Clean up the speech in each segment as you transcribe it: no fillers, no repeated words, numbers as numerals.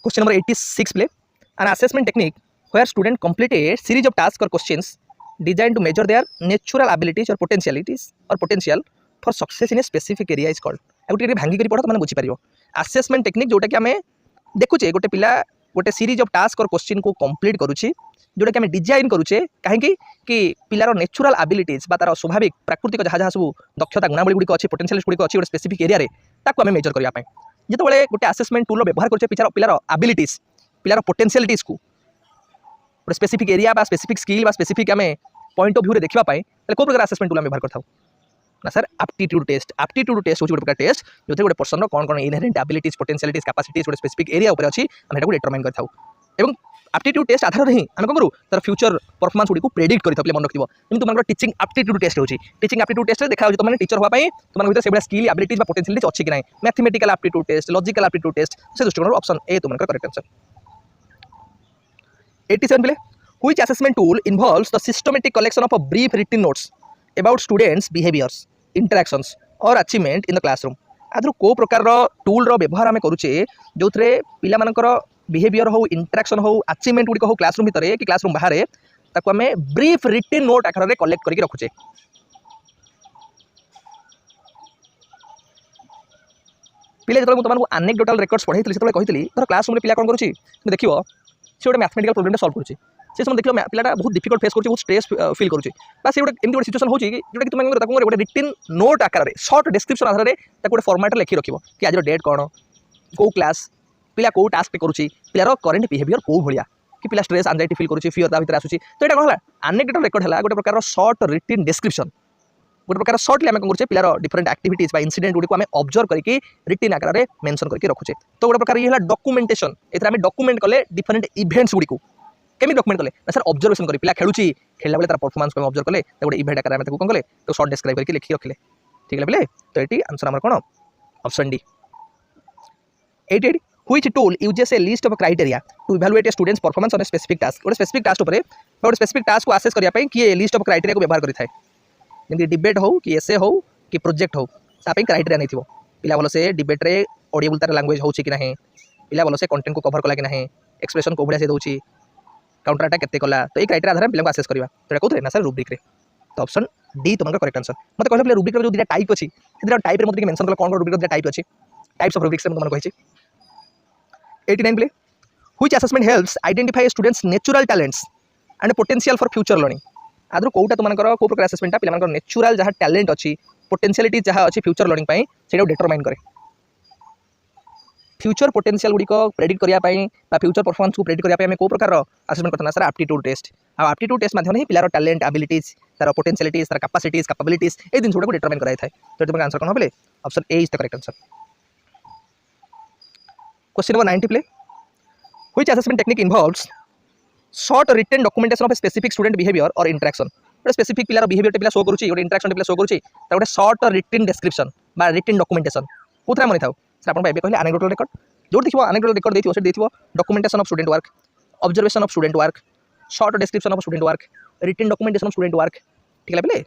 Question number 86 play. An assessment technique where student complete a series of tasks or questions designed to measure their natural abilities or potential for success in a specific area is called. गोटे भांगी कर पढ़ तो मैंने बुझीपार assessment technique जोटा कि आम देखुचे गोटे पिला गोटे सीरीज ऑफ टास्क और क्वेश्चन को कंप्लीट करुच्ची जोटा कि आम डिजाइन करुचे कहीं कि पिलार नेचुरल एबिलिटीज बा तार स्वाभाविक प्राकृतिक जहाँ जहाँ सब दक्षता गुणावली गुड़िक अच्छी पोटेंशियल गुड़िक अच्छी गोटे स्पेसिफिक एरिया ताको आम मेजर करने जिते गोटे आसेसमेंट टूल व्यवहार करें पिलार एबिलिटीज पिलार पोटेंशियलिटीज को गोटे स्पेसिफिक एरिया बा स्पेसिफिक स्किल बा स्पेसिफिक आम पॉइंट ऑफ व्यू देखापी कौ प्रकार आसेसमेंट टूल व्यवहार करता ना सर एप्टीट्यूड टेस्ट हूँ गोटे प्रकार टेस्ट जो गोटे पर्सन कौन कौन इनहेरेंट एबिलिटीज पोटेंशियलिटीज कैपेसिटीज गोटे स्पेसिफिक एरिया उपर अच्छी आम डिटरमाइन करता एवं एप्टीट्यूड टेस्ट आधार ही आम कौन करूँ तार फ्यूचर परफॉर्मेंस गुड़ी प्रेडिक्ट करते मन रखिए तुम टीचिंग एप्टीट्यूड टेस्ट होची टीचिंग एप्टीट्यूड टेस्ट देखा तुम टीचर होगापी तुम भर से स्किल एबिलिटीज पोटेंशियलिटीज अच्छी कि ना mathematical aptitude test logical aptitude test से दृष्टिकोण ऑप्शन ए तुम करेक्ट आंसर 87 प्ले which assessment tool involves the systematic collection of brief written notes about students behaviours interactions और अचीवमेंट इन द क्लासरूम आदर को प्रकार टूल व्यवहार आम करुचे जो थे पिलामानकर बिहेवियर हो इंटरैक्शन हो अचीवमेंट गुड़िक हो क्लासरूम भितर कि क्लासरूम बाहर ताको आम ब्रीफ रिटन नोट आकार में कलेक्ट करके रखुचे पिले जो तुमको एनेक्डोटल रेकर्ड्स पढ़ाई से कही धर क्लासरूम पिला कौन करुँची देख से गोटे मैथमेटिकल प्रोब्लेम सॉल्व करुँची से समय देख पिलाटा बहुत डिफिकल्ट फेस कर बहुत स्ट्रेस फील करुँची से गोटे एमती गोटे सिचुएसन होची जोटा कि तुम गोटे रिटन नोट आकार में सर्ट डिस्क्रिप्शन आधार में गोटे फॉर्मेट लिखि रखियो कि आज डेट कौन कौ क्लास पिला कौ टास्क करुँची पिलार करेंट बिहेवियर कौ भाया कि पिला स्ट्रेस एंजाइटी फील करुँची फियर भितर आसूची तो यहाँ कौन है एनेक्डोटल रेकर्ड है गोटे प्रकार सर्ट रिटन डिस्क्रिप्शन गोटे प्रकार सर्टली आम कौन पिलार डिफरेंट एक्टिविटीज इंसिडेंट गुड़ी आम ऑब्जर्व करके रिटन आकार में मेंशन करके रखुचे तो गोटे प्रकार ये डॉक्यूमेंटेशन ये आम डॉक्यूमेंट कले डिफरेंट इवेंट्स गुड़ी केमी डॉक्यूमेंट कले ना सर ऑब्जर्वेशन कर पिला खेलुची खेलला बेले तार परफॉर्मेंस को ऑब्जर्व कले तो गोटे इवेंट आकार में कौन कले तो सर्ट डिस्क्राइब करके लिखि रखिले ठीक है पिले तो ये आंसर आम कौन option D 88 which tool uses a list of criteria to evaluate a students performance on a specific task गोटे स्पेसिफिक टास्क उपर गोटे स्पेसिफिक टास्क को आसेस करने किए लिस्ट ऑफ क्राइटेरिया को व्यवहार करें जमी डिबेट हो कि एसे हो कि प्रोजेक्ट हो क्राइटेरिया नहीं थो पिला भल से डिबेट रे ऑडिएबल तार लैंग्वेज हो कि ना पिला भल से कंटेंट को कवर कला कि ना एक्सप्रेशन को भाया से दूसरी काउंटर अटैक केते कला तो ये क्राइटेरिया आधार पिला आसेस करवा तो कहते ना सर रूब्रिक रे तो ऑप्शन डी तुम करेक्ट आंसर मत कहले पिला रूब्रिक रे जो दुटा टाइप अछि दुटा टाइप रे मत मेंशन कला कौन रूब्रिक रे टाइप अछि टाइप्स ऑफ रूब्रिक्स में तुम कहि 89 play which assessment helps identify students natural talents and potential for future learning आदर कौटा तुम कौ प्रकार असेसमेंट पिला नेचुरल जहाँ टैलेंट अच्छी पोटेंशियलिटी जहाँ अच्छी फ्यूचर लर्निंग से डिटरमाइन करे फ्यूचर पोटेंशियल गुड़िक प्रेडिक्ट करने फ्यूचर परफॉर्मेंस को प्रेडिक्ट करने कौ प्रकार असेसमेंट करना सर एप्टीट्यूड टेस्ट आ एप्टीट्यूड टेस्ट माध्यम ही पिलार टैलेंट एबिलिटीज तार पोटेंशियलिटीज तार कैपेसिटीज कैपेबिलिटीज ये जिन गुड़ा डिटरमाइन कराई था तो तुम आंसर कौन बोले option A is the correct answer question number 90 प्ले which assessment technique involves short written documentation of a specific student behaviour और इंटरैक्शन गोटे स्पेसिफिक पिलार बिहेवियर पिला शो करुँची गोटे इंटरैक्शन पिला शो करुँची गोटे शॉर्ट रिटन डिस्क्रिप्शन बा रिटन डॉक्यूमेंटेशन कौन मन था सर आप कहले एनेक्डोटल रेकर्ड जो देखो एनेक्डोटल रेकर्ड देखो documentation of student work observation of student work short description of student work written documentation of student work ठीक है पिले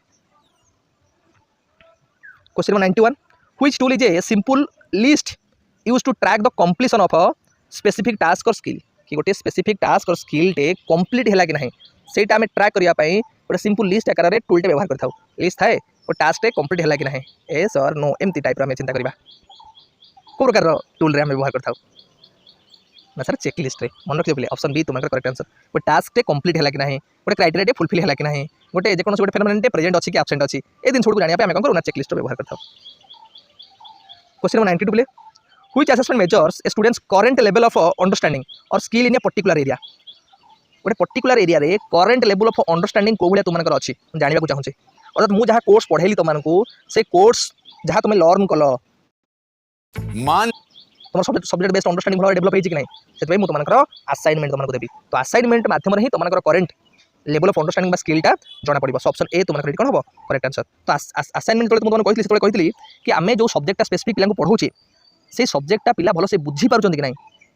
question number 91 which tool is a simple list use to track the completion of a specific task और skill कि गोटे specific task और skill टे complete है कि ना सेटा आम ट्रैक करने गोटे सिंपल लिस्ट आकार में टूल टे व्यवहार करता लिस्ट थाए वो टास्क टे कंप्लीट है कि ना एस और नो एमती टाइप आम चिंता करवा कौ प्रकार टूल रे आम व्यवहार करता ना सर चेक लिस्ट रे मन रखिए बोले ऑप्शन बी तुम करेक्ट आंसर वो टास्क टे कंप्लीट है कि ना गोटे क्राइटेरिया फुलफिल है कि ना गोटे जेको गोटे फेनोमेनन टे प्रेजेंट अच्छी कि एब्सेंट अच्छी ए दिन को जानिया आम कौन करूँ चेक लिस्ट व्यवहार करता question number 92 play which assessment measures a student's current level of understanding और skill in a particular area गोटे पर्टिकुलर एरिया रे करेंट लेवल ऑफ अंडरस्टैंडिंग कौ भाया तुमको अच्छी जानवा चाहूँगी अर्थात मुझे जहाँ कोर्स पढ़ेली तुमको से कोर्स जहाँ तुम लर्न कल मान तुम सब्जेक्ट बेस्ड अंडरस्टैंडिंग भल डेवलप होगी कि नहीं से मुझे असाइनमेंट तुमको देवी तो असाइनमेंट माध्यम ही तुम करेंट लेवल ऑफ अंडरस्टैंडिंग स्किलटा जना पड़ो ऑप्शन ए तुम कौन हम करेक्ट आंसर तो असाइनमेंट जो तुमको कही कि आम जो सब्जेक्ट स्पेसिफिक पिला पढ़ाऊे से सब्जेक्टा पिला भल से बुझी पार्टी कि ना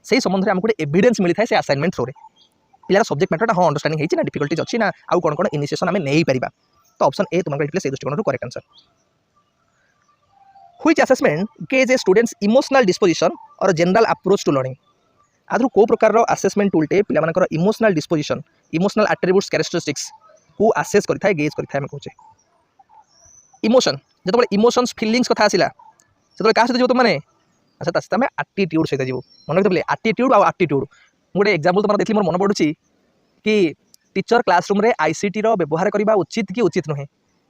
से संबंध में आमको एविडेंस मिलता है से असाइनमेंट थ्रू पिलार सब्जेक्ट मैटरटा हाँ अंडरस्टैंडिंग होती ना डिफिकल्टीज अच्छी ना आउ कौन कौन इनिशिएशन आम नहीं पार तो ऑप्शन ए तुम से दृष्टिकोण correct answer which assessment gauge a student's emotional disposition और जनरल अप्रोच टू लर्निंग आदि को प्रकार आसेसमेंट टूलटे पिलामानकर emotional disposition emotional attributes characteristics को आसेस करता गेज करता है कहे इमोशन जो इमोशंस फीलिंग्स कथा आसला से क्या सहित तुम मैंने अच्छा सहित आम आटीट्यूड सहित जीव मन रखिए आटीट्यूड आउ आटीट्यूड गोटे एक्जाम्पल तुम देखिए मोर मन पड़ू कि टीचर क्लासरूम रे आईसीटी रो व्यवहार करवा उचित कि उचित नुहे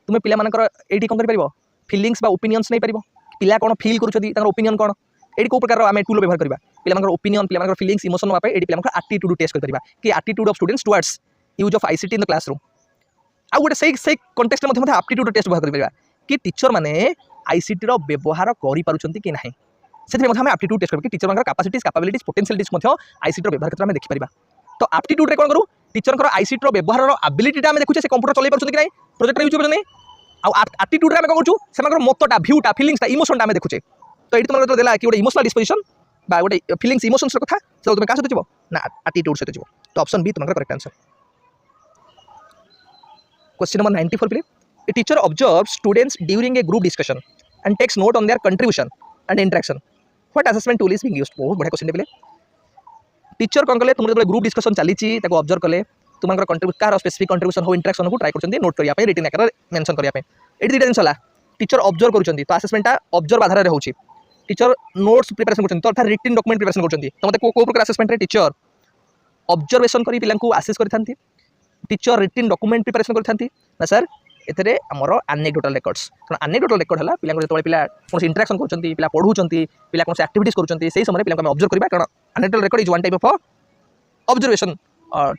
तुम पिला मानकर एटी कौन कर फिलिंग्स ओपिनियंस नहीं पार पिला कौन फिल कर ओपिनियन कौन ये कौ प्रकार आम टूल व्यवहार करवा पिला ओपिनियन पिला फिलिंग्स इमोशन नापे ये पिला आटीट्यूड टेस्ट करवा कि attitude of students towards use of ICT in the classroom आउ गोटे से कंटेक्स्ट में आप्टिट्यूड टेस्ट व्यवहार करवा कि टीचर मैंने आईसीटी रो व्यवहार करें कि ना से आप्टिट्यूड टेस्ट करवा कि teacher capacities capabilities potentialities ICT रो व्यवहार क्षेत्र में देखिपार तो आप्टिट्यूड रे कौन करूँ टीचर आईसीटी रो व्यवहार एबिलिटी आम देखुचे से कंप्यूटर चलाई पार्छ कि ना प्रोजेक्ट यूज कर आटीट्यूड आम कौन करूँ मतटा भ्यूटा फिलिंग्सटा इमोशनटा आम देखुचे तो ये तुम देला कि गोटे इमोशनल डिस्पोजिशन बा गोटे फिलिंग्स इमोशन्स कथा से तुम क्या सहित जीव ना आटीट्यूड सहित जीव तो ऑप्शन बी तुम्हारा करेक्ट आंसर क्वेश्चन नंबर 94 पे a teacher observe students during a group discussion and takes note on their contribution and interaction what assessment tool is being used बहुत बढ़िया क्वेश्चन पे टीचर कौन कले तुम जो ग्रुप डिस्कशन चली ऑब्जर्व कले तुम कार स्पेसिफिक कंट्रीब्यूशन हो इंटरेक्शन को ट्राई कर नोट करने रिटन आकार मेंशन करने ये दुटा जिन टीचर ऑब्जर्व कर तो आसेसमेंटा ऑब्जर्व आधार हो टीचर नोट्स प्रिपरेशन करछन तो अर्थात रिटन डॉक्यूमेंट प्रिपरेशन करछन तो मते को प्रकार असेसमेंट रे टीचर ऑब्जर्वेशन करी पिलांकु असेस करथांती टीचर रिटन डॉक्यूमेंट प्रिपरेशन करथांती ना सर एथरे हमरो एनेक्डोटल रिकॉर्ड्स तो एनेक्डोटल रिकॉर्ड हला पिलांकु जतबे पिला कोन इंटरेक्शन करछंती पिला पढुचंती पिला कोन एक्टिविटीज करछंती सेही समय पिलांकु हम ऑब्जर्व करबा कारण anecdotal record is one type of observation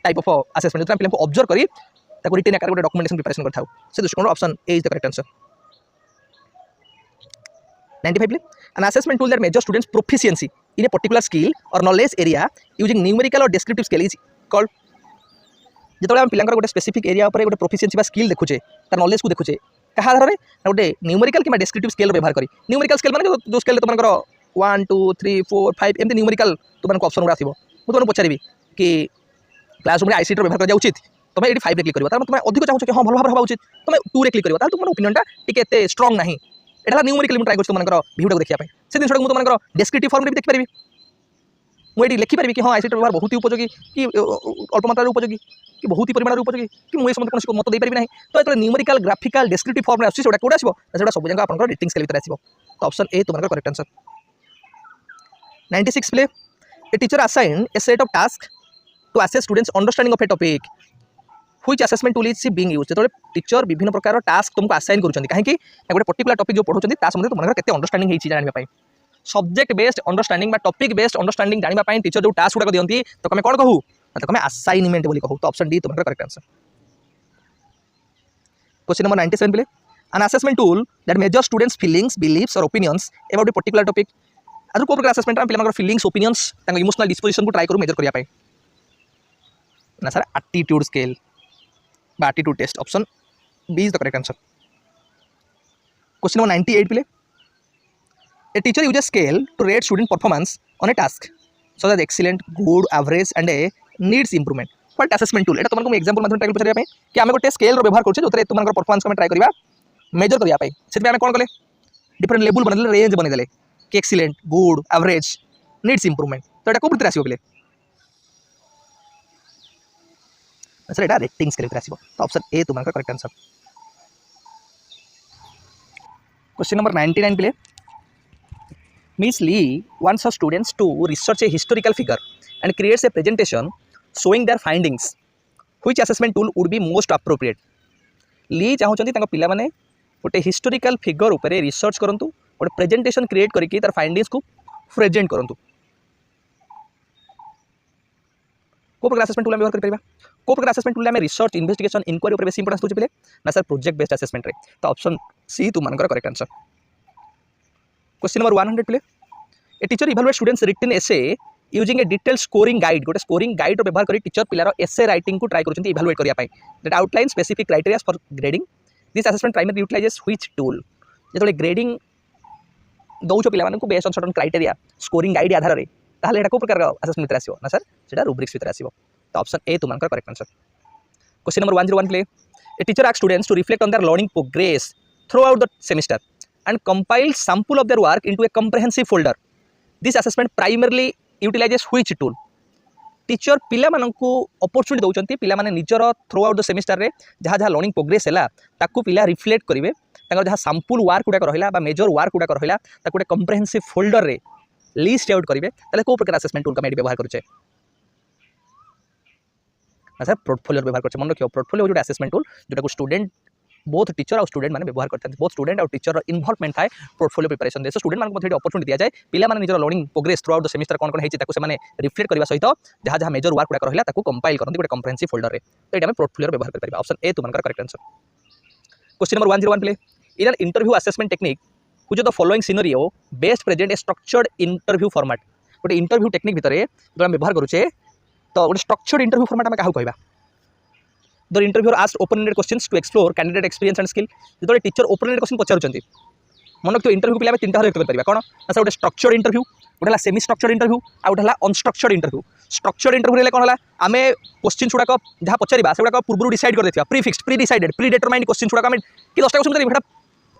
type of assessment तो पिलांकु ऑब्जर्व करी ताको रिटन आकार गोटे डॉक्यूमेंटेशन प्रिपरेशन करथाउ से दृष्टिकोण option A is the correct answer 95 an assessment tool that measures students proficiency in a particular skill or knowledge area using numerical or descriptive scale is called जेतबे हम पिलांकर गोटे specific area ऊपर गोटे proficiency बा skill देखुचे तार knowledge को देखुचे कहा आधार रे गोटे न्यूमेरिकल कि डेस्क्रिप्टिव स्केल व्यवहार करी न्यूमेरिकल स्केल माने जो स्केल तुमकर 1 2 3 4 5 एमती न्यूमेरिकल तुमको ऑप्शन गुड़ा आसीबो मु तुमको पचारिबी कि क्लासरूम रे आईसीटी व्यवहार कर उचित तुम ये 5 रे क्लिक करबो तार तुम अधिक चाहू कि हां भल भाव हवा उचित तुम 2 रे क्लिक करबो तार तुम ओपिनियन टा टिके एते स्ट्रांग नाही एटा न्यूमेरिकल ट्राई कर तुमको भिडियो देखिया से जिन तुमको डेस्क्रिप्टिव फॉर्म भी देखिपारि मुझे लिखिपारि कि हाँ आईसीटी व्यवहार बहुत ही उपयोगी कि अल्प मात्रा उपयोगी कि बहुत ही परिमाण उपयोगी कि मुझे समझ कौन मत देपारि ना तो ये न्यूमेरिकल ग्राफिकल डेस्क्रिप्टिव फॉर्म आसे कौट आसो सब जगह आप रेटिंग स्केल भर आसो तो ऑप्शन ए तुम्हारा करेक्ट आंसर 96 प्ले a teacher assign a set of task to assess students understanding of a topic which assessment tool is being used जो टीचर विभिन्न प्रकार टास्क तुमको असाइन करूँ कहीं गोटे पर्टिकुलर टॉपिक जो पढ़ुଛନ୍ତି ता संबंधी तुमको केते अंडरस्टैंडिंग होईछि जानिबा पई सब्जेक्ट बेस्ड अंडरस्टैंडिंग बा टॉपिक बेस्ड अंडरस्टैंडिंग जानिबा पई टीचर जो टास्क गुडा दियंती तो कमे कोन कहू तो कमे असाइनमेंट बोली कहू तो ऑप्शन डी तुम्हारा correct answer question number 97 play an assessment tool that measures students feelings beliefs or opinions about a particular topic आदि को प्रकार असेसमेंट हम पिलांकर फीलिंग्स ओपिनियंस तांको इमोशनल डिस्पोजिशन को ट्राई करू मेजर करिया पई ना सर एटीट्यूड स्केल बा attitude test option B is the correct answer question number 98 प्ले a teacher uses scale to rate student performance on a task so that excellent good average and a needs improvement what assessment tool एटा तुमको example माध्यम try करिया पई कि हम गोटे scale रो व्यवहार करछे जोतरे तुमकर परफॉर्मेंस को ट्राई करिया मेजर करिया पई सेति हम कोन कले डिफरेंट लेवल बनेले रेंज बनेले कि excellent good average needs improvement तो एटा को प्रति आसीबो प्ले सर एटा रेटिंग स्केल भर आसीबो तो ऑप्शन ए तुम्हारा correct answer question number 99 play Miss Lee wants her students to research a historical figure and creates a presentation showing their findings. Which assessment tool would be most appropriate? Lee चाहूँगी तांको पिला माने गोटे historical figure उपरे research करंतु गोटे presentation create करके तार फाइंडिंग्स को प्रेजेंट करंतु को प्रकार असेसमेंट टूल व्यवहार कर परिबा को प्रकार असेसमेंट टूल में रिसर्च इन्वेस्टिगेशन इंक्वायरी ऊपर बेसी इंपोर्टेंस दोचे पिले ना सर प्रोजेक्ट बेस्ड असेसमेंट रे तो ऑप्शन सी तुमनकर correct answer question number 100 play a teacher evaluate students written essay using a detail scoring guide गोटे स्कोरिंग गाइड व्यवहार करी टीचर पिलार एसे राइटिंग को ट्राई करछंती इवैल्यूएट करिया पई that outline specific criteria for grading this assessment primary utilizes which tool जेतले ग्रेडिंग दौछ पिला मानकु based on certain criteria scoring guide आधार रे ताहले एटा को प्रकार असेसमेंट भितर आसीबो ना सर सेटा रुब्रिक्स भितर आसीबो तो ऑप्शन ए तुमनकर correct answer question number 101 play a teacher ask students to reflect on their learning progress throughout the semester and compile sample of their work into a comprehensive folder. This assessment primarily utilizes which tool? Teacher पिला मानकु opportunity दउचंती पिला माने निजर through out the semester रे जहाँ जहाँ learning progress हैला ताकू पिला रिफ्लेक्ट करिवे ताकर जहाँ सैंपल वर्क गुडा रहिला बा मेजर वर्क गुडा रहिला ताकू गोटे कम्प्रेहेंसिव फोल्डर रे लिस्ट आउट करिवे ताले को प्रकार असेसमेंट टूल का मैं व्यवहार करूचे सर पोर्टफोलियो व्यवहार करछे मन रखियो पोर्टफोलियो जो असेसमेंट टूल जोटा को स्टूडेंट बोथ टीचर और स्टूडेंट माने व्यवहार करते हैं बोथ स्टूडेंट और टीचर इन्वॉल्वमेंट थाए पोर्टफोलियो प्रिपरेशन दे सो स्टूडेंट मानको मथे अपॉर्चुनिटी दिया जाए पिला माने निजर learning progress throughout the semester कोन कोन हेछि ताको से माने रिफ्लेक्ट करबा सहित जहाँ जहाँ मेजर वर्क गुडा रहिला ताको कंपाइल करनती गोटे कम्प्रेहेंसिव फोल्डर रे तो एटा में पोर्टफोलियो व्यवहार कर परिबा ऑप्शन ए तुमनकर correct answer question number 101 play in an interview assessment technique which of the following scenario best present a structured interview format गोटे इंटरव्यू टेक्निक भितर जो व्यवहार करूचे तो गोटे स्ट्रक्चर्ड इंटरव्यू फॉर्मेट आम क्या कहवा the interviewer asked open ended questions to explore candidate experience and skill जो टीचर ओपन एंडेड क्वेश्चन पचारुंट मन रखियो इंटरव्यू पिला तीन भाग व्यक्त कर कौन ना गोटे स्ट्रक्चर्ड इंटरव्यू गोटे सेमी स्ट्रक्चर्ड इंटरव्यू आ गोटे अनस्ट्रक्चर्ड इंटरव्यू स्ट्रक्चर्ड इंटरव्यू कौन है आम क्वेश्चन गुड़ाक जहाँ पचारा से पूर्व डिसाइड कर pre fixed pre decided pre determined question गुड़ाक आम कि 10टा क्वेश्चन करेंगे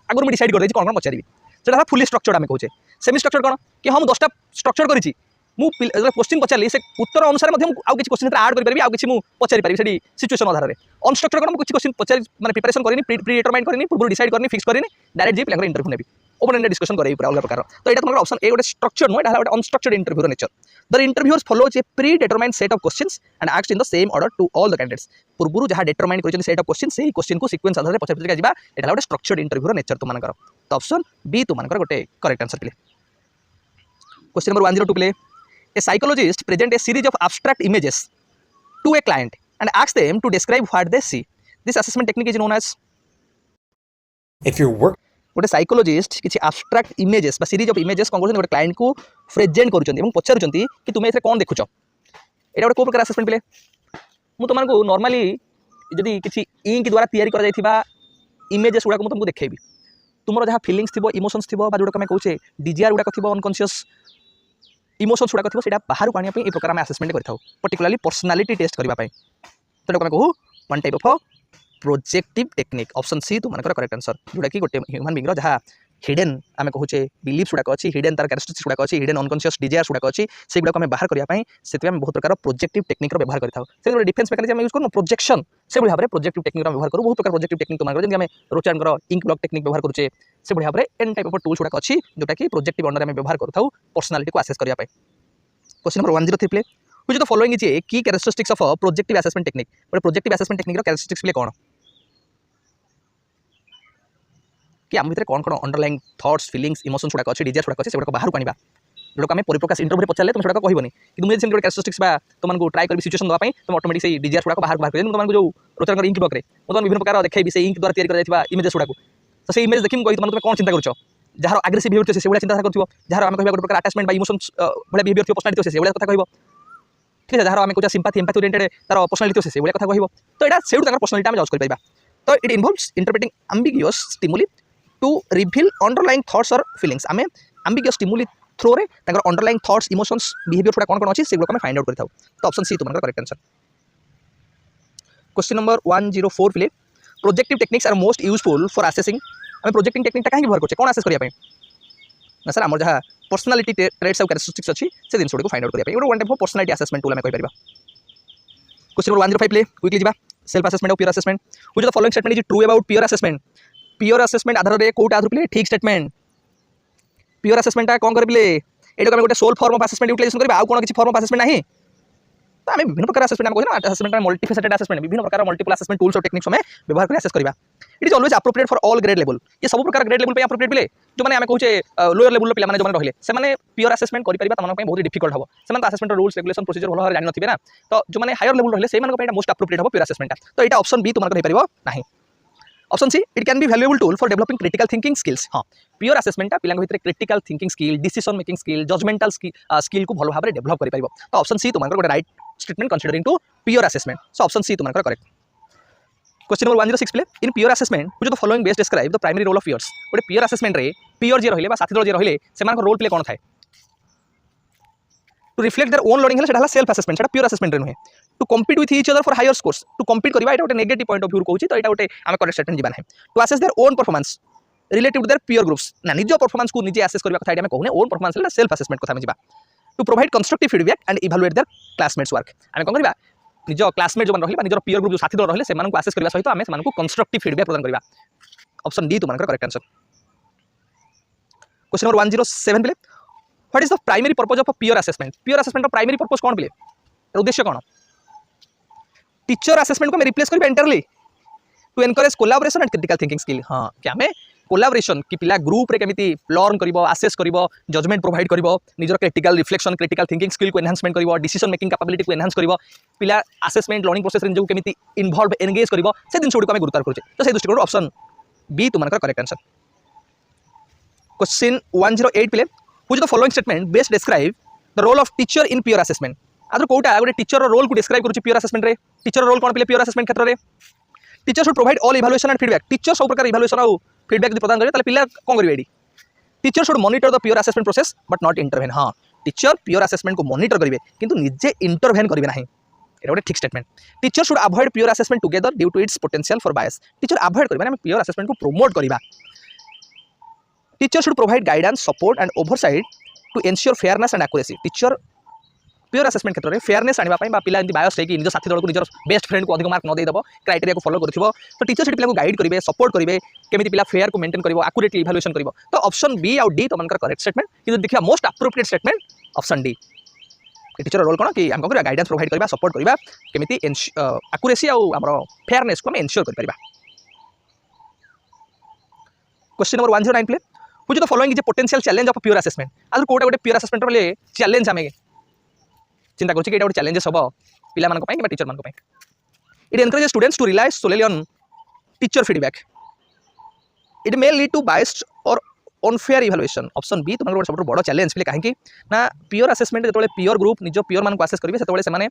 आगुरी डिसाइड कर कौन कौन पचारि से फुली स्ट्रक्चर्ड आम कहूँ सेमी स्ट्रक्चर्ड कौन कि हाँ 10टा स्ट्रक्चर करी क्वेश्चन पचारि से उत्तर अनुसार आउ किसी क्वेश्चन आड करी आउ किसी पचारि पारि से सिचुएशन आधार में अनस्ट्रक्चर कौन किसी क्वेश्चन पचारि माने प्रिपरेशन करनी प्री डिटरमाइंड करनी पूर्व डिसाइड करनी फिक्स करनी डायरेक्ट जी पिला इंटरव्यू नेबी ओपन एंडेड डिस्कशन करें पूरा अलग प्रकार तो ये तुम्हारा ऑप्शन ए गोटे स्ट्रक्चर नुह गोटे unstructured interview nature the interviewers follows a predetermined set of questions and asked in the same order to all the candidates पूर्व जहाँ डिटरमाइंड कर सेट ऑफ क्वेश्चन से क्वेश्चन को सीक्वेंस आधार में पचार पचार जावा एटा गोटे स्ट्रक्चर्ड इंटरव्यू नेचर तुमनकर तो ऑप्शन बी तुमनकर गोटे correct answer play question number 102 play A psychologist present a series of abstract images to a client and asks them to describe what they see. This assessment technique is known as. If your work गोटे psychologist किसी abstract images बा series of images कौन कर client को present करुँच पचारुँच कि तुम्हें ए कौन देखुच यहाँ गोटे कौ प्रकार असेसमेंट पिले मुझे तुमको नॉर्मली जदि किसी इंक द्वारा तैयारी करा इमेजेस गुड़ाक तुमको देखी तुम जहाँ फिलिंग्स थी इमोशंस थी जोटा आम कहे डिजायर गुड़ाक थी अनकॉन्शियस इमोशंस गुड़ाक थी बाहर को आने प्रकार आम आसेसमेंट करें पर्टिकुलाली पर्सनालीटी टेस्ट करने तो कहूँ one type of projective technique option C तुमनकर करेक्ट आंसर जोटा कि गोटे ह्यूमन बीइंग जहाँ हिडन आम कहूचे बिलीफ्स गुड़ाक अच्छी हिडन तार कैरेक्टरिस्टिक्स गुड़ाक अच्छी हिडन अनकॉन्शियस डिजायर्स गुड़ाक अच्छी से गुड़ाक आम बाहर करने से बहुत प्रकार प्रोजेक्टिव टेक्निक व्यवहार करें डिफेंस मेकानिज्म यूज करूँ प्रोजेक्शन से भाव में प्रोजेक्टिव टेक्निक व्यवहार करूँ बहुत प्रकार प्रोजेक्टिव टेक्निक तुम जमी आम रोचार इंक ब्लॉक टेक्निक व्यवहार करुचे से भाव में एन टाइप ऑफ टूल्स गुड़ाक अच्छी जोटा कि प्रोजेक्टिव अंडर में व्यवहार करूँ पर्सनालिटी को आसेस करने question number 103 play which of the following is a key characteristics of a projective assessment technique गोटे projective assessment technique characteristics play कौन कि आम भीतर कौन कौन अंडरलाइन थॉट्स फीलिंग्स इमोशंस गुड़ाक अच्छी डिजायर्स गुड़ाक अच्छी से बाहर को आने जोटा आम परिप्रकाश इंटरव्यू पचारे तुम से कहबनी कि मुझे गोटे कैरेक्टरिस्टिक्स तुमको ट्राई कर सिचुएशन देवाई तुम ऑटोमेटिक से डिजायर्स गुड़ाक बाहर कर तुमको जो रोचर इंक ब्लॉक मुझे विभिन्न प्रकार देखी से इंक द्वारा तैयारी कर इमेजेस गुड़ाक तो से इमेज देखी तुम कौन चिंता कर जार आग्रेसिव बिहेवियर से चिंता कर जार आम कह गोटे प्रकार अटैचमेंट इमोशंस भाई बिहेवियर थी पर्सनालिटी से कथा कह ठीक है जार आम कह सिंपैथी एम्पैथी ओरिएंटेड तार पर्सनालिटी से कथा कह तो यहाँ से पर्सनालिटी आम जज कर तो it involves interpreting ambiguous stimuli to reveal underline thoughts और फीलिंग्स आम एम्बिगियस स्टिमुली थ्रो रे अंडरलाइन थॉट्स इमोशंस बिहेवियर गुड़ा कौन कौन अच्छी से गुड़ा फाइंड आउट कर तो ऑप्शन सी तुम्हारा करेक्ट आंसर क्वेश्चन नंबर 104 प्ले projective techniques are most useful for assessing आम प्रोजेक्टिंग टेक्निक कहीं व्यवहार करें कौन आसेस करने ना सर आम जहाँ पर्सनालिटी ट्रेट्स और कैरेक्टरिस्टिक्स अच्छी से जिन को फाइंड आउट करने one type of personality assessment tool आम कह क्वेश्चन नंबर 105 प्ले क्विकली जा सेल्फ असेसमेंट और peer assessment which of the following statement is true about peer assessment आधार में कोटा आधार पे ठीक स्टेटमेंट पियर असेसमेंट कौन करें ये गोटे sole form of assessment utilization करें आउ कौन किसी फॉर्म ऑफ असेसमेंट नहीं तो आम विभिन्न प्रकार असेसमेंट कहना असेसमेंट मल्टीफेसेटेड असेसमेंट विभिन्न प्रकार मल्टीपल असेसमेंट टूल्स और टेक्निक्स में व्यवहार कर असेस करवा it is always appropriate for all grade level ये सब प्रकार ग्रेड लेवल पे अप्रोप्रिएट पिले जो मैंने आम कहूँ लोअर लेवल पे जो रहिले से पियर असेसमेंट करेंगे तुम बहुत डिफिकल्ट हम से असेसमेंट रूल्स रेगुलेशन प्रोसीजर भल भाव जानी ना तो जो मैंने हायर लेवल रहिले से मोस्ट अप्रोप्रिएट हम पियर असेसमेंट तो यहाँ ऑप्शन बी तुम्हारे हो ना option C it can be valuable tool for developing critical thinking skills हाँ पियर असेसमेंट पिला भीतर critical thinking skill decision making skill judgemental skill को भल भाव में डेवलप कर तो ऑप्शन सी तुम्हारे गोटे right statement considering to peer assessment so option C तुम्हारे correct question number 106 play in peer assessment which of the following best describe the primary role of peers गोटे पियर असेसमेंट रे पियर जे रहिले साथी दल जे रहिले से रोल प्ले कौन थाए to reflect their own learning है सेल्फ असेसमेंट से पियर असेसमेंट नुहे to compete with each other for higher scores to compete करवा गोटे नेगेटिव पॉइंट ऑफ व्यू कहूँ तो यहाँ गोटे आम करेक्ट स्टेटमेंट जीवा है to assess their own performance relative to their peer groups ना निज परफॉर्मेंस को निजे असेस करने कथा आम कहूँ ओन परफॉर्मेंस सेल्फ असेसमेंट कथा जा to provide constructive feedback and evaluate their classmates work आम कौन करवा निज क्लासमेट जो रही निजर पीयर ग्रुप जो साथी रही से आसेस करने सहित आम से कंस्ट्रक्टिव फीडबैक प्रदान करवा ऑप्शन डी तुम्हारा करेक्ट आंसर क्वेश्चन नंबर 107 पे what is the primary purpose of peer assessment primary purpose कौन पे उद्देश्य कौन टीचर असेसमेंट को रिप्लेस कर entirely to encourage collaboration and critical thinking skill हाँ कि आम कोलाबोरेशन कि पिला ग्रुप रे केमिति लर्न करिवो आसेस करिवो जजमेंट प्रोवाइड करिवो निजर critical reflection critical thinking skill को एनहांसमेंट करिवो डिसीजन मेकिंग कैपेबिलिटी को एनहांस करिवो पिला असेसमेंट लर्निंग प्रोसेस रे जो केमिति इन्वॉल्व एंगेज करिवो से दिन गुड को गुरुत्व करूचे तो से दृष्टिकोण ऑप्शन बी तुम्हारा करेक्ट आंसर क्वेश्चन 108 पे which the following statement best describe the role of teacher in peer assessment आदर कोटा गोटे टीचर रोल को डिस्क्राइब करूची पीयर असेसमेंट रे टीचर रोल कोन पे पीयर असेसमेंट क्षेत्र रे teacher should provide all evaluation and feedback teacher सब प्रकार इवैल्यूएशन और फीडबैक प्रदान करे ताले पिला कोन करबे एडी teacher should monitor the peer assessment process but not intervene हाँ टीचर पीयर असेसमेंट को मॉनिटर करिवे किंतु निजे इंटरवेन करिवे नाही एटा गोटे ठीक statement teacher should avoid peer assessment together due to its potential for bias teacher avoid करिवे माने पीयर असेसमेंट को प्रमोट करिवा teacher should provide guidance support and oversight to ensure fairness and accuracy teacher peer assessment क्षेत्र में fairness आने पिला बायस है निज साथी दल को निजर बेस्ट फ्रेंड को अधिक मार्क न देदेव क्राइटेरिया को फॉलो करो तो टीचर से पिला गाइड करेंगे सपोर्ट करेंगे केमी पिला फेयर को मेंटेन कर एक्यूरेटली इवैल्यूएशन कर तो ऑप्शन बी आउ डी तुम करेक्ट स्टेटमेंट कि देखिए most appropriate statement option D teacher role कौन कि आम गाइडेंस प्रोवाइड करवा सपोर्ट करवा केमी एक्यूरेसी आम फेयरनेस को एनश्योर कर क्वेश्चन नंबर 109 पे which the following is a potential challenge of peer assessment आदर कोटा गोटे पीयर असेसमेंट रे चैलेंज आमे चिंता करूँ कि गोटे चैलेंजेस हम पाई कि टीचर मानक it encourage students to rely solely on teacher feedback it may lead to biased और अनफेयर इवैल्यूएशन ऑप्शन बी तुम सब बड़ चैलेंज पे कहीं ना पीयर असेसमेंट जो पीयर ग्रुप निज पीयर मान आसेस करेंगे से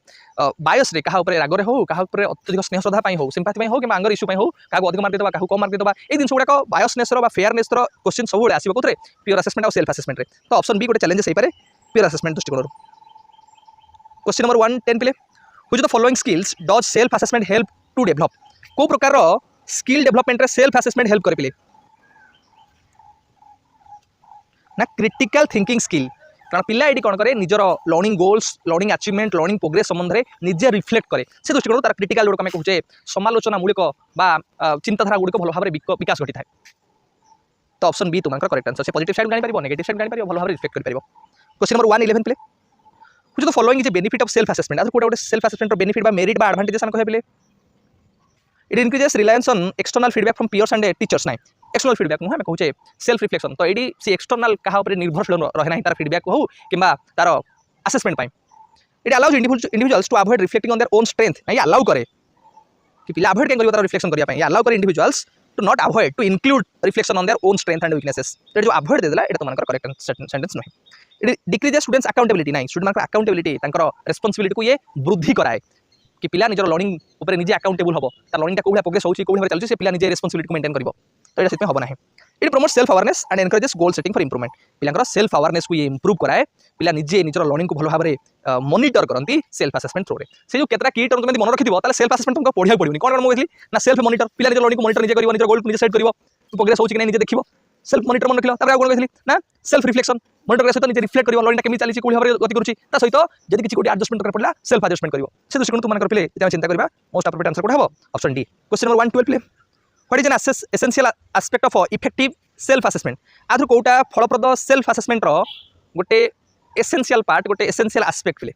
बायस क्या रागरे हो क्या अत्यधिक स्नेह श्रद्धा हो सिंपाथी हो कि आंगर इश्यू हो क्या अधिक मार्क देवा क्या कम मार्क देवा ये जिन गुड़ाक बायसनेस फेयरनेस क्वेश्चन सब आसो कौन पीयर असेसमेंट और सेल्फ असेसमेंट तो ऑप्शन बी गोटे चैलेंजेस हो पाए पीयर असेसमेंट दृष्टिकोण क्वेश्चन नंबर 110 पे which the following skills does self assessment help to develop को प्रकार स्किल डेवलपमेंट रे सेल्फ असेसमेंट हेल्प करे ना क्रिटिकल थिंकिंग स्किल कारण पिला ये कौन करे निजर learning goals learning achievement learning progress संबंध में निजे रिफ्लेक्ट करे से दृष्टिकोण तार क्रिटिकल जोड़ कमें कहे समालोचनामूलक चिंताधारा गुड़िक भल भाव विकास घटी था तो ऑप्शन बी तुम्हारा करेक्ट आंसर से पॉजिटिव साइड जानी नेगेटिव साइड जानी भल भाव रिफ्लेक्ट कर क्वेश्चन नंबर 111 पे which the following is a benefit of self assessment आदर कोटा गोटे self assessment benefit merit advantages आम कहे it increases reliance on external feedback from peers and teachers ना एक्सटर्नल फीडबैक नुहे कहे सेल्फ रिफ्लेक्शन तो ये सी एक्सटर्नल क्या निर्भरशील रहे ना तार फीडबैक हो कि तार assessment it allows individuals to avoid reflecting on their own strength ना ये अलाउ करे कि पिला अवॉइड करें तार रिफ्लेक्शन करने अलाउ करे individuals to not avoid to include reflection on their own strength and weaknesses तो जो अवॉइड देदेला ये तुम्हारा करेक्ट सेंटेंस नुहे इट डिक्रीजेस स्टूडेंट्स अकाउंटेबिलिटी ना स्टूडेंट अकाउंटेबिलिटी रेस्पॉन्सिबिलिटी को ये वृद्धि कराए कि पिला निजर लर्निंग उपर निजे अकाउंटेबल हम तार लर्निंग कौन प्रोग्रेस होची कौन चलती से पिला निजे रेस्पॉन्सिबिलिटी को मेंटेन करिवो तो ये हम ना it promote self awareness and encourages goal setting for improvement पिलांकर सेल्फ अवेयरनेस को ये इंप्रूव कराए पिला निजे निजर लर्निंग को भल भाव मॉनिटर करती सेल्फ असेसमेंट थ्रू से जो केतरा की टर्म तुम मन रखिथो ताले सेल्फ असेसमेंट तुमको पढ़िया पड़ोनी कौन कौन कहली ना सेल्फ मॉनिटर पिला निजर लर्निंग को मॉनिटर निजे करिवो निजर गोल निजे सेट करिवो प्रोग्रेस होची कि नहीं निजे देखिवो सेल्फ मॉनिटर मन रखिलो तापर कौन कहली ना सेल्फ रिफ्लेक्शन मॉनिटर करे सहित निजे रिफ्लेक्ट करिवो लर्निंग केमी चली कोन भाव गति करूची ता सहित जदि किछि कोडी एडजस्टमेंट कर पड़ला सेल्फ एडजस्टमेंट करिवो से दृष्टिकोण तुम मन पिले इतना चिंता करबा मोस्ट अप्रोप्रिएट आंसर कोड हबो option D question number 112 play what is an essential aspect of effective self assessment आधु कोटा फलप्रद सेल्फ असेसमेंट रो गोटे एसेंशियल पार्ट गोटे एसेंशियल एस्पेक्ट प्ले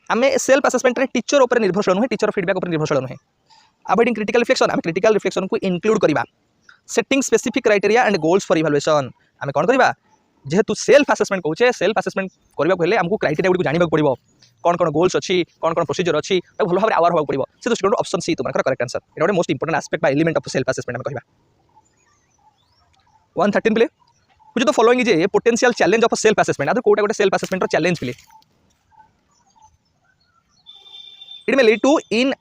आमे सेल्फ असेसमेंट रे टीचर ऊपर निर्भरशील नुहे टीचर फीडबैक ऊपर निर्भरशील नुहे अवॉइडिंग क्रिटिकल रिफ्लेक्शन आमे क्रिटिकल रिफ्लेक्शन को इंक्लूड करबा setting specific criteria and goals for evaluation आमे कोन करबा जेहेतु सेल्फ असेसमेंट कहूचे सेल्फ असेसमेंट करबा हेले हमको क्राइटेरिया गुडी जानिबा पड़िबो कौन कौन गोल्स अच्छी कौन कौन प्रोसीजर अच्छी भल भाव आवर होगा पड़ो से दृष्टिकोण ऑप्शन सी तुम्हारा करेक्ट आंसर ये गोटे मोस्ट इंपोर्टेंट एस्पेक्ट बा एलिमेंट ऑफ सेल्फ असेसमेंट कहबा 113 play which the following is a potential challenge of self assessment आदर कोटा गोटे सेल्फ असेसमेंट रो challenge play it may lead to in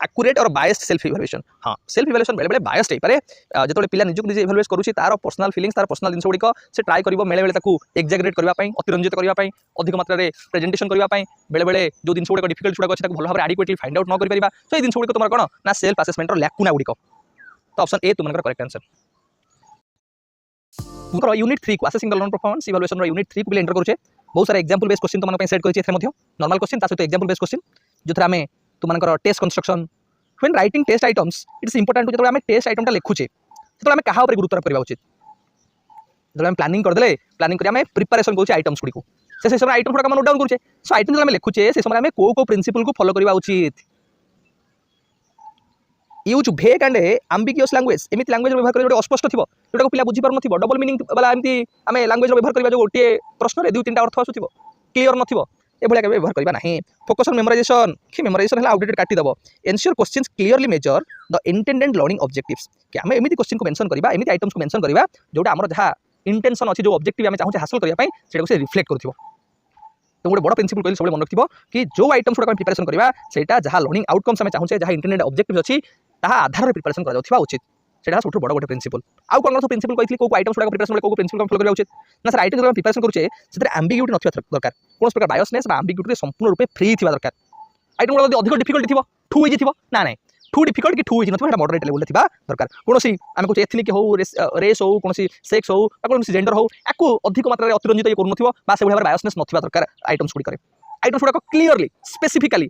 accurate और बायस्ड सेल्फ इवैल्यूएशन हाँ self evaluation बेले बेले बायस्ड होई पारे जेतोले पिला निजुक निजे इवैल्यूएट करूची तार पर्सनल फीलिंग्स तार पर्सनल जिंस गुड़िक से ट्राई करिवो बेले बेले ताकू एक्जागरेट करबा पई अतिरंजित करबा पई अधिक मात्रा रे प्रेजेंटेशन करबा पई बेले बेले जो जिंस गुड़िक डिफिकल्ट गुड़ाक अछि ताकू भल भाबरे एडिक्वेटली फाइंड आउट न करि परिबा सो ए जिंस गुड़िक तुमरा कोन ना सेल्फ असेसमेंट रो लैकुना गुड़िक तो ऑप्शन ए तुमरा करेक्ट आंसर तुमरा यूनिट 3 को assessing the learning performance evaluation रो यूनिट 3 को एंटर करूचे बहुत सारा एग्जांपल बेस्ड क्वेश्चन तुम सेट करिछि एथे मध्ये नॉर्मल क्वेश्चन ता सहित एग्जांपल बेस्ड क्वेश्चन जोथरा हमें तुमनकर test construction when writing test items it is important जेतबे हमें टेस्ट आइटमटा लिखुचे सेतबे हमें कहा ऊपर गुरुत्व आरोप करबा उचित जेतबे हम प्लानिंग करदेले प्लानिंग करी हमें प्रिपरेशन करूचे आइटम्स गुडी को से समय आइटम गुडा नोट डाउन करूचे सो आइटम जो हमें लिखुचे से समय हमें को प्रिंसिपल को फॉलो करबा उचित use vague and ambiguous language एमिति लैंग्वेज व्यवहार कर अस्पष्ट थिबो जोटा को पिला बुझी पार नथिबो डबल मीनिंग वाला एमिति हमें लैंग्वेज व्यवहार करबा जो गोटे प्रश्न रे 2-3टा अर्थ आसुथिबो क्लियर नथिबो ए भलिया व्यवहार करबा नाही फोकस ऑन मेमोराइजेशन कि मेमोराइजेशन हला आउटडेटेड काटी दबो ensure questions clearly measure the intended learning objectives कि हमें एमिति क्वेश्चन को मेंशन करबा एमिति आइटम्स को मेंशन करबा जोटा हमर जहा इंटेंशन अछि जो ऑब्जेक्टिव हमें चाहू हासिल करबा पई सेटा को से रिफ्लेक्ट करथिबो तो गोटे बड़ प्रिंसिपल कहली सब मन रखिबो कि जो आइटम्स गुडा प्रिपरेशन करबा सेटा जहा लर्निंग आउटकम्स हमें चाहू जहा इंटेंडेड ऑब्जेक्टिव अछि ताहा आधार रे प्रिपरेशन करा जाउथिबा उचित सेटा सबठु बड़ गोटे प्रिंसिपल आउ कोन प्रिंसिपल कहली को आइटम्स गुडा प्रिपरेशन को प्रिंसिपल फॉलो करा उचित ना सर आइटम्स प्रिपरेशन करूचे सेतरे एम्बिग्यूटी नथिबा दरकार कोन प्रकार बायसनेस बा एम्बिग्यूटी संपूर्ण रूपे फ्री थिबा दरकार आइटम गुडा अधिक डिफिकल्ट थिबो टू इजी थिबो ना ना टू डिफिकल्ट कि टू इजी नथिबा सेटा मॉडरेट लेवल थिबा दरकार कोनोसी आमे को एथनिक हो रेस हो कोनोसी सेक्स हो कोनोसी जेंडर हो याको अधिक मात्रा रे अतिरंजित ये करनथिबो बा से भलिया बायसनेस नथिबा दरकार आइटम्स गुडी करे आइटम्स गुडा क्लियरली स्पेसिफिकली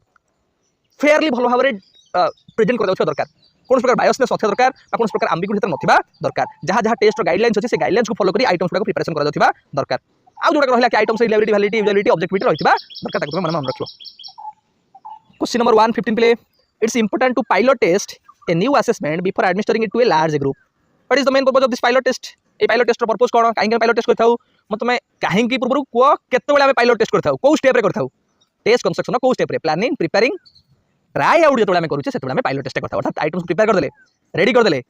फेयरली भलो भाबरे प्रेजेंट कर दउथिबा दरकार कौन प्रकार बायसनेस नथिबा दरकार बा कौन प्रकार एम्बिग्यूटी नथिबा दरकार जहाँ जहाँ टेस्ट गाइडलाइंस अछि से गाइडलाइंस को फॉलो करी आइटम्स गुडा प्रिपरेशन कर दउथिबा दरकार आ जोडा रहला कि items reliability validity usability objectivity रहिबा दरकार ताको मन रखियो question number 115 play it's important to pilot test a new assessment before administering it to a large group what is the main purpose of this pilot test a pilot test purpose कोन काहे pilot test करथाउ मतलब काहे की पूर्व को केते बेला pilot test करथाउ को step रे करथाउ टेस्ट कंस्ट्रक्शन को स्टेप रे प्लानिंग प्रिपेयरिंग ट्राई आउट जो करूचे से पायलट टेस्ट करता अर्थात आइटम्स प्रिपेयर करदे रेडी करदे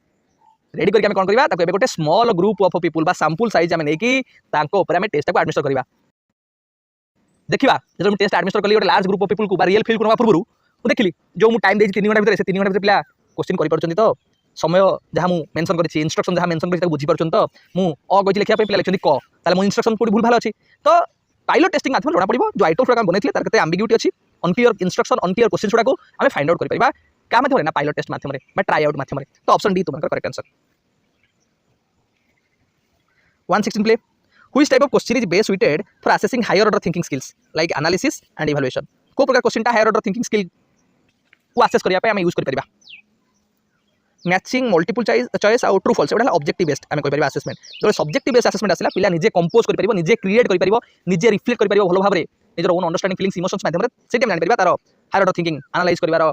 रेडी करके कौन करवा ताको गोटे स्मॉल ग्रुप ऑफ पीपल बा सैंपल साइज आम नहीं टेस्ट को एडमिनिस्टर करवा देखा जो टेस्ट एडमिनिस्टर कली गोटे लार्ज ग्रुप ऑफ पीपल को रियल फील करवा पूर्व मुझे देखिली जो मुझे टाइम देती 3 घंटा भीतर से 3 घंटा भीतर पिला क्वेश्चन कर तो समय जहाँ मुझे मेंशन कर इंस्ट्रक्शन जहाँ मेंशन कर बुझी पार्छ तो मुझे अ लिखा पिला लिखते क ताले मो इंस्ट्रक्शन कोडी भूल भाल अच्छी तो पायलट टेस्टिंग माध्यम जना पड़ो जो आइटम्स गुड़ा बनई तार केते एम्बिग्यूटी अच्छी अनक्लियर इंस्ट्रक्शन अनक्लियर क्वेश्चन गुड़ा को आम फाइंड आउट कर क्या माध्यम ना पायलट टेस्ट माध्यम ट्राई आउट माध्यम तो ऑप्शन डी तुम्हारा correct answer 116 play which type of question is best suited for assessing higher order thinking skills like analysis and evaluation को प्रकार क्वेश्चन हायर ऑर्डर थिंकिंग स्किल को असेस करिया पे हम यूज कर परिबा मैचिंग मल्टीपल चॉइस आउ ट्रू फॉल्स एटा ऑब्जेक्टिव बेस्ड हम कहि परिबा असेसमेंट जो सब्जेक्टिव बेस्ड असेसमेंट आसिला पिला निजे कंपोज कर परिबो निजे क्रिएट कर परिबो निजे रिफ्लेक्ट कर परिबो भलो भाबरे निजर ओन अंडरस्टैंडिंग फीलिंग्स इमोशंस माध्यम रे सेटा जानि परिबा तार हायर ऑर्डर थिंकिंग एनालाइज करिवार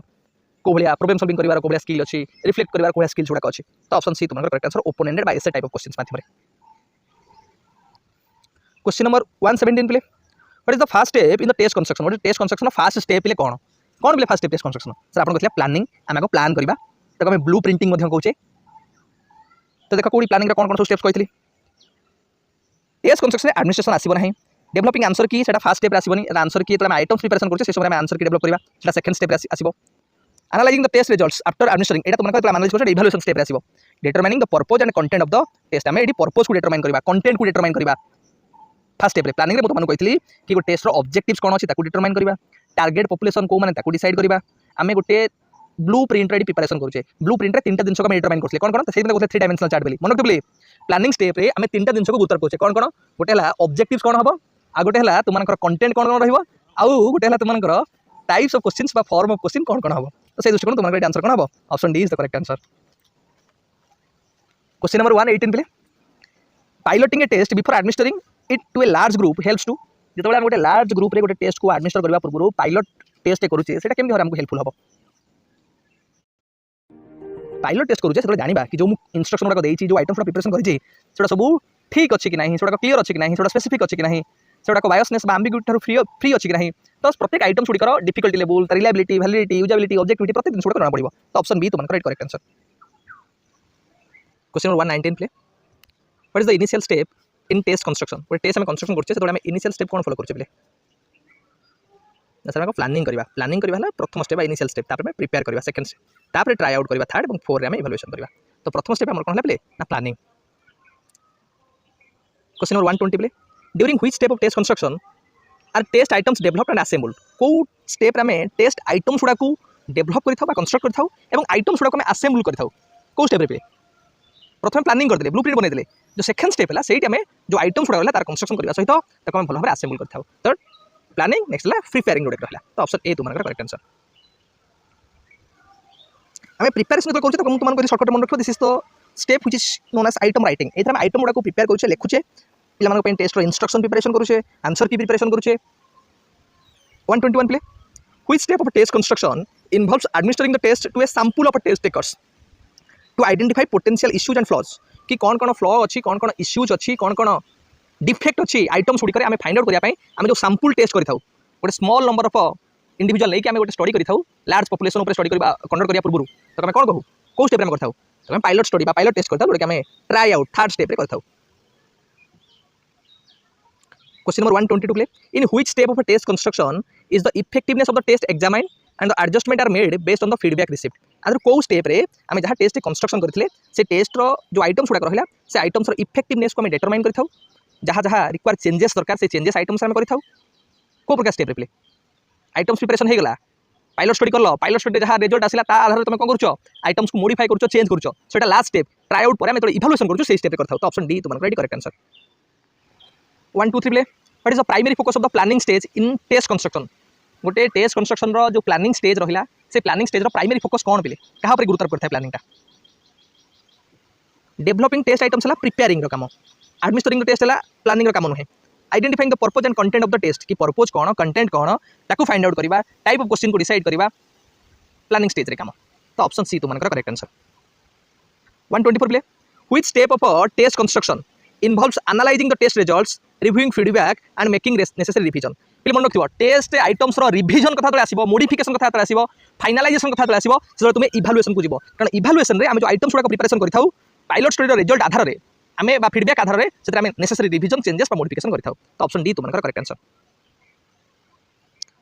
को भलिया प्रॉब्लम सॉल्विंग करिवार को भलिया स्किल अछि रिफ्लेक्ट करिवार को स्किल गुडा अछि तो ऑप्शन सी तुम्हारा correct answer open ended by essay type of questions माध्यम रे question number 117 play what is the first step in the test construction what is test construction first step ले कोन कोन first step test construction sir आपन कहले planning हम plan करबा तक हम ब्लू प्रिंटिंग मध्यम कहूचे तो देखो कोडी प्लानिंग रे कोन कोन स्टेप्स कहतली टेस्ट कंस्ट्रक्शन एडमिनिस्ट्रेशन आसीबो नाही डेवलपिंग आंसर की सेटा फर्स्ट स्टेप आसीबोनी आंसर की तमे आइटम्स प्रिपरेशन करछे से समय आंसर की डेवलप करबा सेटा सेकंड स्टेप आसीबो analysing the test results after administering एटा तुमन कहला एनालाइज करछे इवैल्यूएशन स्टेप आसीबो determining the purpose and content of the test हमें एडी पर्पस को डिटरमाइन करबा कंटेंट को डिटरमाइन करबा फर्स्ट स्टेप रे प्लानिंग रे बतमान कहतली कि गो टेस्ट रो ऑब्जेक्टिव्स कोन अछि ताकू डिटरमाइन करबा टारगेट पॉपुलेशन को माने ताकू डिसाइड करबा हमें गोटे ब्लू प्रिंट रेडी प्रिपरेशन करूचे ब्लू प्रिंट रे तीनटा जिंस को हम डिटरमाइन करथले कोन कोन से दिन गोटे 3 डायमेंशनल चार्ट बेली मन रखबली प्लानिंग स्टेप रे हमें तीनटा जिंस को गुतर करूचे कोन कोन गोटे हला ऑब्जेक्टिव्स कोन हबो आ गोटे हला तुमनकर कंटेंट कोन कोन रहइबो आ गोटे हला तुमनकर टाइप्स ऑफ क्वेश्चंस बा फॉर्म ऑफ क्वेश्चन कोन कोन हबो तो से दृष्टिकोण तुमनकर आंसर कोन हबो option D is the correct answer question number 118 play piloting a test before administering it to a large group helps to जेतबे हम गोटे लार्ज ग्रुप रे गोटे टेस्ट को एडमिनिस्टर करबा पूर्व पायलट टेस्ट करूचे सेटा केमि हमको हेल्पफुल हबो पायलट टेस्ट करूचे सेतबे जानिबा कि जो इंस्ट्रक्शन गुडा देइची जो आइटम्स प्रिपरेशन करिची सेटा सब ठीक अछि कि नाही सेटा क्लियर अछि कि नाही सेटा स्पेसिफिक अछि कि नाही सेटा को बायसनेस बा एम्बिग्यूटी थारु फ्री अछि कि नाही तो प्रत्येक आइटम्स गुडी कर difficulty level reliability validity usability objectivity प्रत्येक दिन गुडा करना पड़िबो तो ऑप्शन बी तुमन correct answer question number 119 play what is the initial step in test construction वो टेस्ट हम कंस्ट्रक्शन करछे सेतों हम इनिशियल स्टेप कोन फॉलो करछे प्ले सर हम प्लानिंग करबा हला प्रथम स्टेप इनिशियल स्टेप तापर में प्रिपेयर करबा सेकंड स्टेप तापर ट्राई आउट करबा थर्ड एवं 4 रे हम इवैल्यूएशन करबा तो प्रथम स्टेप हमर कोन हला प्ले ना planning question number 120 play during which step of test construction are test items developed and assembled को स्टेप रे हम टेस्ट आइटम्स गुडा को डेवलप करिथाउ बा कंस्ट्रक्ट करिथाउ एवं आइटम्स गुडा को हम असेंबल करिथाउ को स्टेप रे प्ले प्रथम प्लानिंग करदेले ब्लूप्रिंट बनै देले जो सेकेंड स्टेप है से जो आइटम्स गुड़ा तार कंस्ट्रक्शन करने सहित भल भाव आसेम्बल कर तो प्लानिंग नेक्स्ट है प्रिपेयरिंग जोड़े रहा तो ऑप्शन ए तुम करेक्ट आंसर आम प्रिपेरेसन जो कहते हैं तुमको सर्टकट मन रखो this is the step which is known as item writing ये आइटम गुड़ा प्रिपेयर करुचे लिखुचे पे टेस्ट इंस्ट्रक्शन प्रिपरेशन करुचे आंसर की प्रिपरेशन करुचे 121 play which step of test construction involves administering the test to a sample of test takers to identify potential issues and flaws कि कौन flaw अच्छी कौन इश्यूज अच्छी कौन डिफेक्ट अच्छी items गुड़िक आम फाइंड आउट करने आम जो सैंपल टेस्ट करें गोटे स्मॉल नंबर ऑफ इंडिविजुअल नहीं कि आम गोटे स्टडी करें लार्ज पॉपुलेशन पर स्टडी कंडक्ट करने पूर्व तो आम कौन कहूँ कौ स्टेप में करता तो पायलट स्टडी पायलट टेस्ट करता जोटा आम ट्राई आउट थर्ड स्टेप करता question number 122 play in which step of test construction is the effectiveness of the test examined and the adjustment are made based on the feedback received आदर कौ step रे आम जहाँ test construction करते से test जो items गुड़ाक रहा से आइटम्स इफेक्टिवनेस को डिटरमाइन कर जहाँ जहाँ रिक्वायर चेंजेस दरकार से चेंजेस आइटम्स आम कर कौ प्रकार स्टेप प्ले आइटम्स प्रिपरेशन होगा पायलट स्टडी कर पायलट स्टडी जहाँ रिजल्ट आसला आधार तुम कौन कर आइटम्स को मोडिफाई कर चेंज कर लास्ट स्टेप ट्राई आउट पर जो इभालुएसन कर स्टेप करता तो ऑप्शन डी तुम correct answer 123 play what is the primary focus of the planning stage in test construction गोटे टेस्ट कंस्ट्रक्शन जो प्लानिंग स्टेज रहा से प्लानिंग स्टेज प्राइमरी फोकस कौन पे क्या गुरुत्व करता है प्लानिंग डेवलपिंग टेस्ट आइटम्स है प्रिपेयरिंग काम एडमिनिस्ट्रिंग टेस्ट है प्लानिंग काम नुहे identifying the purpose and content of the test कि पर्पज कौन कंटेंट कौन ताकू फाइंड आउट करवा टाइप ऑफ क्वेश्चन को डिसाइड करवा प्लानिंग स्टेज रे काम तो ऑप्शन सी तुम correct answer 124 play which step of a test construction involves analysing the test results reviewing feedback and making necessary revision पे मन रखियो टेस्ट आइटम्स रिविजन कथा तो आसीबो मॉडिफिकेशन कथा तो आसीबो फाइनलाइजेशन कथा तो आसीबो से तुम इभालुएशन को जीवो कारण इभालुएशन रे हम जो आइटम्स गुड़ा प्रिपरेशन करिथाउ पायलट स्टडी रिजल्ट आधार रे आमे बा फीडबैक आधार रे से आमे नेसेसरी रिविजन चेंजेस बा मॉडिफिकेशन करिथाउ तो ऑप्शन डी तुम correct answer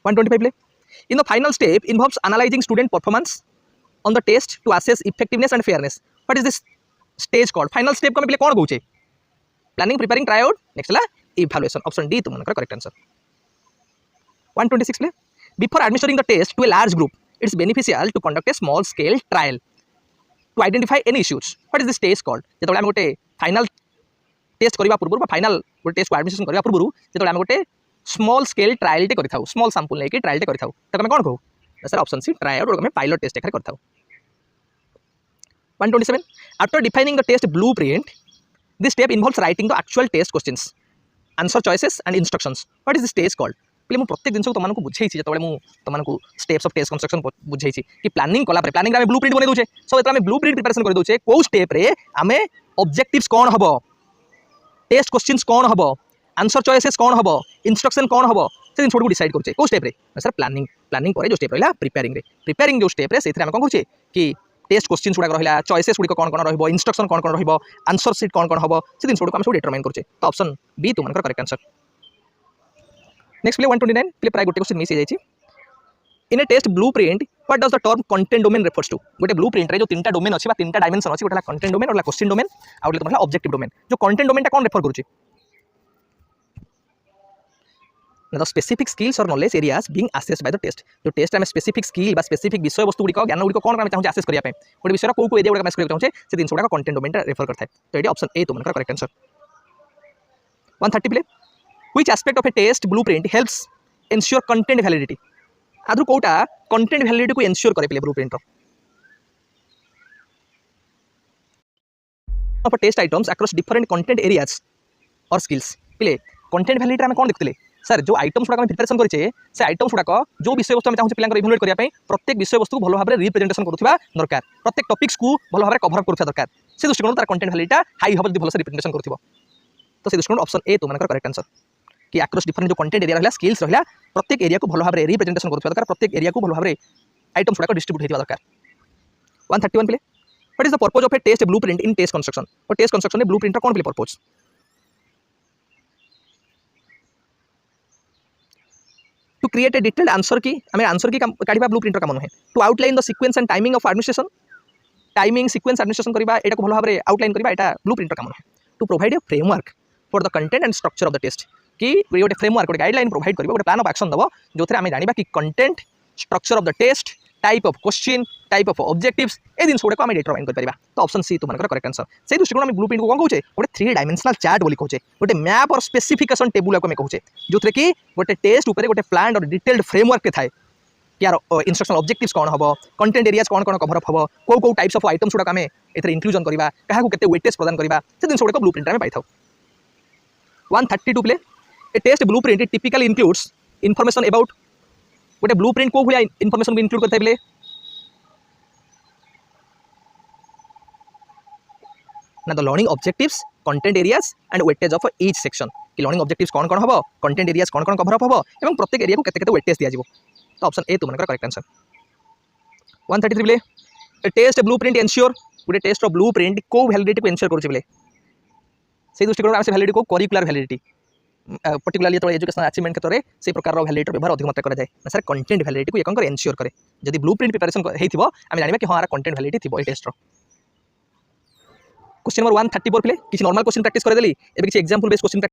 125 play in the final step involves analysing student performance on the test to assess effectiveness and fairness what is this stage called final step को play कौन कहूचे planning preparing try out next ला evaluation option D तुम correct answer 126 play before administering the test to a large group it's beneficial to conduct a small scale trial to identify any issues what is this test called जो आम गोटे final test करने पूर्व final गोटे test को admission करने पूर्व जो आम गोटे स्मॉल स्केल ट्रायल टे कर स्मॉल सैंपल लेके ट्रायल टे कर आम कौन कहू sir option C try out आम पायलट टेस्ट एखाने कर 127 after defining the test blueprint this step involves writing the actual test questions answer choices and instructions what is this test called पे मुझे प्रत्येक जिन तुमको बुझे जो तुमको स्टेप्स ऑफ टेस्ट कंस्ट्रक्शन बुझे कि प्लानिंग कला प्लानिंग ब्लू प्रिंट बने दूचे सो जो ब्लू प्रिंट प्रिपरेशन कर दूचे कौ स्टेप रे आम ऑब्जेक्टिव्स कौन हम टेस्ट क्वेश्चंस कौन हम आंसर चॉइसेस कौन हम इंस्ट्रक्शन कौन हम से जिन को डिसाइड करुचे कौ स्टेप रे सर प्लानिंग प्लानिंग पर जो स्टेप रहा प्रिपेयरिंग जो स्टेप रे से आम कौन कहे कि टेस्ट क्वेश्चंस गुड़ा रहा चॉइसेस गुड़िक कौन कौन इंस्ट्रक्शन कौन कौन आंसर सीट कौन कौन हम से जिन को डिटरमाइन करुचे तो ऑप्शन बी तुम correct answer next play 129 play प्राय गोटे क्वेश्चन मिस हो जाए in a test blueprint what does the term content domain refers to गोटे ब्लू प्रिंट रे जो तीनटा डोमेन अच्छी तीनटा डायमेंशन अच्छी गोटे कंटेंट डोमेन और क्वेश्चन डोमेन आ गोटे तुम्हारा ऑब्जेक्टिव डोमेन जो कंटेंट डोमेन कौन रेफर करुचे द स्पेसिफिक स्किल्स और knowledge areas being assessed by the test जो टेस्ट में स्पेसिफिक स्किल बा स्पेसिफिक विषय वस्तु गुड़िक ज्ञान गुड़िक कौन आम चाहूँ आसेस करने गोटे विषय को एरिया गुड़ा आसेस करना चाहिए से जिन गुड़ा कंटेंट डोमेन रेफर करता है तो ये ऑप्शन ए तुम correct answer 130 play which aspect of a test blueprint helps ensure content validity आदर कौटा कंटेंट वैलिडिटी को एनश्योर करे play blueprint of test items across different content areas और स्किल्स प्ले कंटेंट वैलिडिटी आम कौन देखते sir जो items गुड़ा प्रिपरेशन करें से आइटम्स गुड़ाक जो विषय वस्तु चाहूँ पिला इभ्यालुएट करने प्रत्येक विषय वस्तु को भल भाव में रिप्रेजेंटेशन करुवा दरकार प्रत्येक टॉपिक्स को भल भाव में कवर करुवा दरकार से दृष्टिकोण तार कंटेंट वैलिडिटी हाई हम भल से रिप्रेजेंटेशन करुवा तो से दृष्टिकोण ऑप्शन ए तुम करेक्ट आंसर कि अक्रॉस डिफरेंट जो कंटेंट एरिया रहा स्किल्स रहा प्रत्येक एरिया को भल भाव में रिप्रेजेंटेशन करुवा दरकार प्रत्येक एरिया को भल भाव में आइटम्स गुड़ाक डिस्ट्रीब्यूट होगा दरकार 131 play what is the purpose of a test blueprint in test construction और टेस्ट कंस्ट्रक्शन में ब्लू प्रिंट कौन play purpose to create a detailed answer key आम आंसर की काढ़ा ब्लू प्रिंटर काम नुहे to outline the sequence and timing of administration timing sequence administration करवा एटा भल भाव में आउटलाइन करवा एटा ब्लू प्रिंटर काम नुहे to provide a framework for the content and structure of the test कि गोटे फ्रेमवर्क गोटे गाइडलाइन प्रोवाइड कर गोटे प्लान ऑफ एक्शन दब जो आम जाना कि content structure of the test type of question type of objectives ए जिन गुड़ाक आम डिटरमाइन कर तो ऑप्शन सी तुम करेक्ट आंसर से दृष्टिकोण आम ब्लू प्रिंट को कौन कहूचे गोटे 3 डायमेंशनल चार्ट बोली कहूचे गोटे मैप और स्पेसिफिकेशन टेबुल को कहूचे जो कि गोटे टेस्ट उपर गोटे प्लान और डिटेल्ड फ्रेमवर्क थाए यार इंस्ट्रक्शनल ऑब्जेक्टिव्स कौन हम कंटेंट एरियाज कौन कौन कवर हम कौ टाइप्स ऑफ आइटम्स गुड़ाक आम ए इंक्लूजन करवा क्या वेटेज प्रदान करवा से जिन गुड़ाक ब्लू प्रिंट में पाई 132 play a test blueprint typically includes information about गोटे ब्लू प्रिंट कौ भाया इनफॉरमेशन इंक्लूड करता है ना the learning objectives content areas and weightage of each section कि लर्निंग ऑब्जेक्टिव्स कौन कौन हम कंटेंट एरियाज कौन कौन कवर अप हम और प्रत्येक एरिया को केते वेटेज दिया तो ऑप्शन ए तुम करेक्ट आंसर 133 बोले ए टेस्ट ब्लू प्रिंट एनश्योर गोटे टेस्ट ब्लू प्रिंट को वैलिडिटी को एनश्योर करुचे बोले से दृष्टिकोण आम से वैलिडिटी को करिकुलर वैलिडिटी पर्टिकुलरली तो एजुकेशनल अचीवमेंट क्षेत्र में से प्रकार वैलिडिटी व्यवहार अधिक मात्रा कराए ना सर कंटेंट वैलिडिटी को एक एनश्योर करे जब ब्लू प्रिंट प्रिपरेशन होती आम जाना कि हाँ कंटेंट वैलिडिटी थी टेस्ट क्वेश्चन नंबर 134 पे किसी नॉर्मल क्वेश्चन प्रैक्टिस कर देली एबे किसी एग्जांपल बेस्ड क्वेश्चन